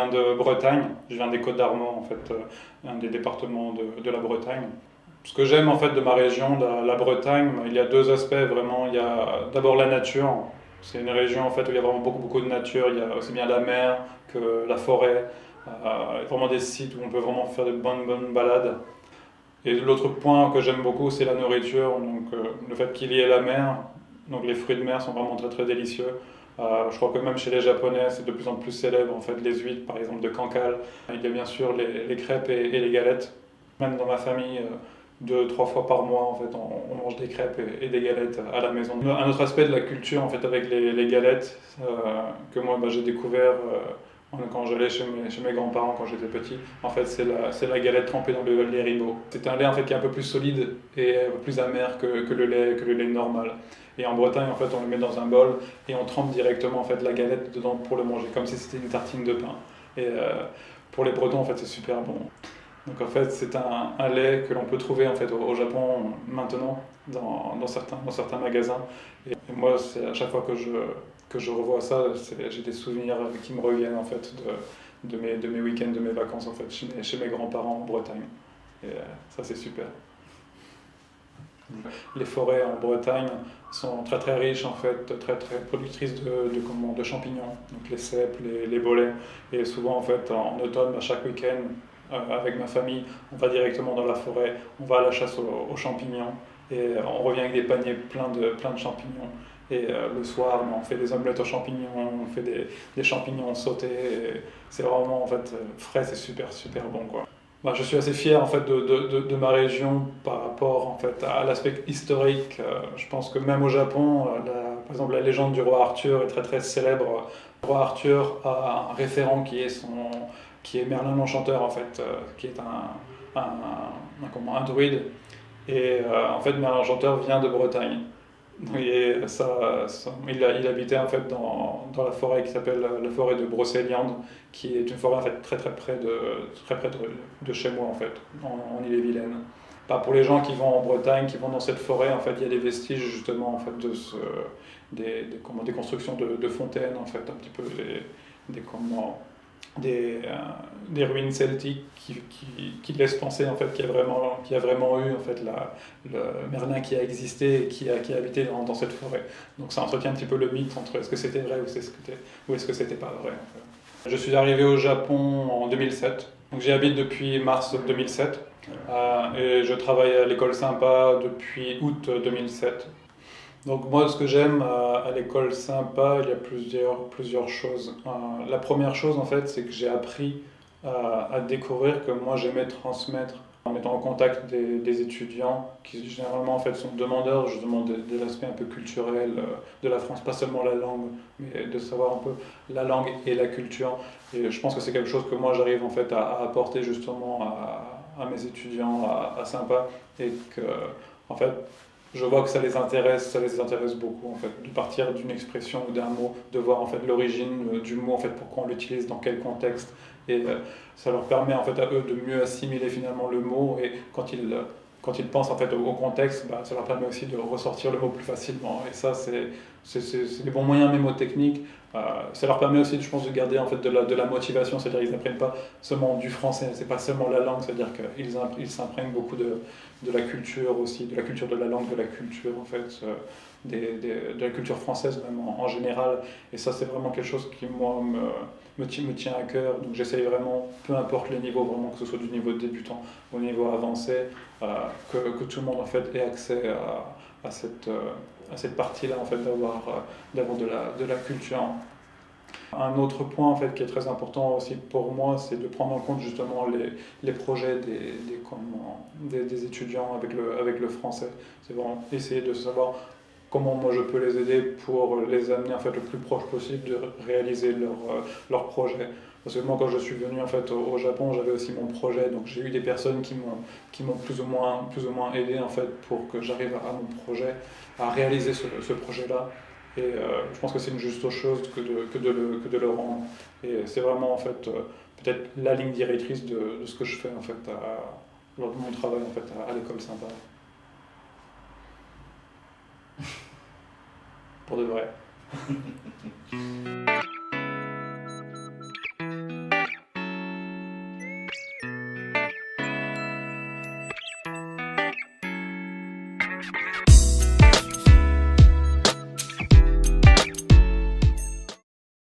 viens de Bretagne, je viens des Côtes-d'Armor, en fait, un des départements de la Bretagne. Ce que j'aime en fait de ma région, la Bretagne, il y a deux aspects vraiment. Il y a d'abord la nature. C'est une région en fait où il y a vraiment beaucoup de nature. Il y a aussi bien la mer que la forêt. Vraiment des sites où on peut vraiment faire de bonnes balades. Et l'autre point que j'aime beaucoup, c'est la nourriture. Donc le fait qu'il y ait la mer. Donc les fruits de mer sont vraiment très délicieux. Je crois que même chez les Japonais, c'est de plus en plus célèbre en fait les huîtres, par exemple de Cancale. Il y a bien sûr les crêpes et les galettes. Même dans ma famille, 2, 3 fois par mois, en fait, on mange des crêpes et des galettes à la maison. Un autre aspect de la culture, en fait, avec les galettes, que moi, j'ai découvert quand j'allais chez mes grands-parents quand j'étais petit, en fait, c'est la galette trempée dans le lait Ribot. C'est un lait, en fait, qui est un peu plus solide et plus amer que le lait normal. Et en Bretagne, en fait, on le met dans un bol et on trempe directement, en fait, la galette dedans pour le manger, comme si c'était une tartine de pain. Et pour les Bretons, en fait, c'est super bon. Donc en fait, c'est un lait que l'on peut trouver en fait au Japon maintenant dans certains magasins. Et moi, c'est à chaque fois que je revois ça, j'ai des souvenirs qui me reviennent en fait de mes week-ends, de mes vacances en fait chez mes grands-parents en Bretagne. Et ça, c'est super. Les forêts en Bretagne sont très riches en fait, très productrices de champignons, donc les cèpes, les bolets. Et souvent en fait en automne, à chaque week-end, avec ma famille, on va directement dans la forêt, on va à la chasse aux champignons et on revient avec des paniers pleins de champignons. Et le soir, on fait des omelettes aux champignons, on fait des champignons sautés. C'est vraiment en fait frais, c'est super bon quoi. Je suis assez fier en fait de ma région par rapport en fait à l'aspect historique. Je pense que même au Japon, par exemple la légende du roi Arthur est très célèbre. Le roi Arthur a un référent qui est Merlin l'Enchanteur en fait, qui est un druide. Et en fait Merlin l'Enchanteur vient de Bretagne. Et il habitait en fait dans la forêt qui s'appelle la forêt de Brocéliande, qui est une forêt en fait très près de chez moi en fait, en Ille-et-Vilaine. Pour les gens qui vont en Bretagne, qui vont dans cette forêt, en fait, il y a des vestiges justement en fait des constructions de fontaines en fait, un petit peu des, comment, des ruines celtiques qui laissent penser en fait qu'il y a vraiment eu en fait le Merlin qui a existé et qui a habité dans cette forêt. Donc ça entretient un petit peu le mythe entre est-ce que c'était vrai ou est-ce que c'était pas vrai. En fait. Je suis arrivé au Japon en 2007, donc j'y habite depuis mars 2007 et je travaille à l'école Sympa depuis août 2007. Donc moi, ce que j'aime à l'école sympa, il y a plusieurs choses. La première chose, en fait, c'est que j'ai appris à découvrir que moi, j'aimais transmettre en étant en contact des étudiants qui généralement en fait sont demandeurs justement de l'aspect un peu culturel de la France, pas seulement la langue, mais de savoir un peu la langue et la culture. Et je pense que c'est quelque chose que moi j'arrive en fait à apporter justement à mes étudiants à Sympa et que en fait je vois que ça les intéresse beaucoup en fait, de partir d'une expression ou d'un mot, de voir en fait l'origine du mot, en fait, pourquoi on l'utilise, dans quel contexte, et ça leur permet en fait à eux de mieux assimiler finalement le mot, et quand ils pensent en fait au contexte, ça leur permet aussi de ressortir le mot plus facilement, et ça c'est des bons moyens mémotechniques. Ça leur permet aussi, je pense, de garder en fait de la motivation, c'est-à-dire qu'ils n'apprennent pas seulement du français, c'est pas seulement la langue, c'est-à-dire qu'ils s'imprègnent beaucoup de la culture aussi, de la culture de la langue, de la culture en fait, de la culture française même en général. Et ça c'est vraiment quelque chose qui moi me tient à cœur. Donc j'essaye vraiment, peu importe les niveaux, vraiment que ce soit du niveau débutant au niveau avancé, que tout le monde en fait ait accès à cette partie-là en fait, d'avoir de la culture. Un autre point en fait, qui est très important aussi pour moi, c'est de prendre en compte justement les projets des étudiants avec le français. C'est vraiment essayer de savoir comment moi je peux les aider pour les amener en fait, le plus proche possible de réaliser leur projet. Parce que moi quand je suis venu en fait, au Japon, j'avais aussi mon projet, donc j'ai eu des personnes qui m'ont plus ou moins aidé en fait, pour que j'arrive à mon projet, à réaliser ce projet-là. Et je pense que c'est une juste chose que de le rendre. Et c'est vraiment en fait peut-être la ligne directrice de ce que je fais en fait lors de mon travail en fait à l'école Sympa. Pour de vrai.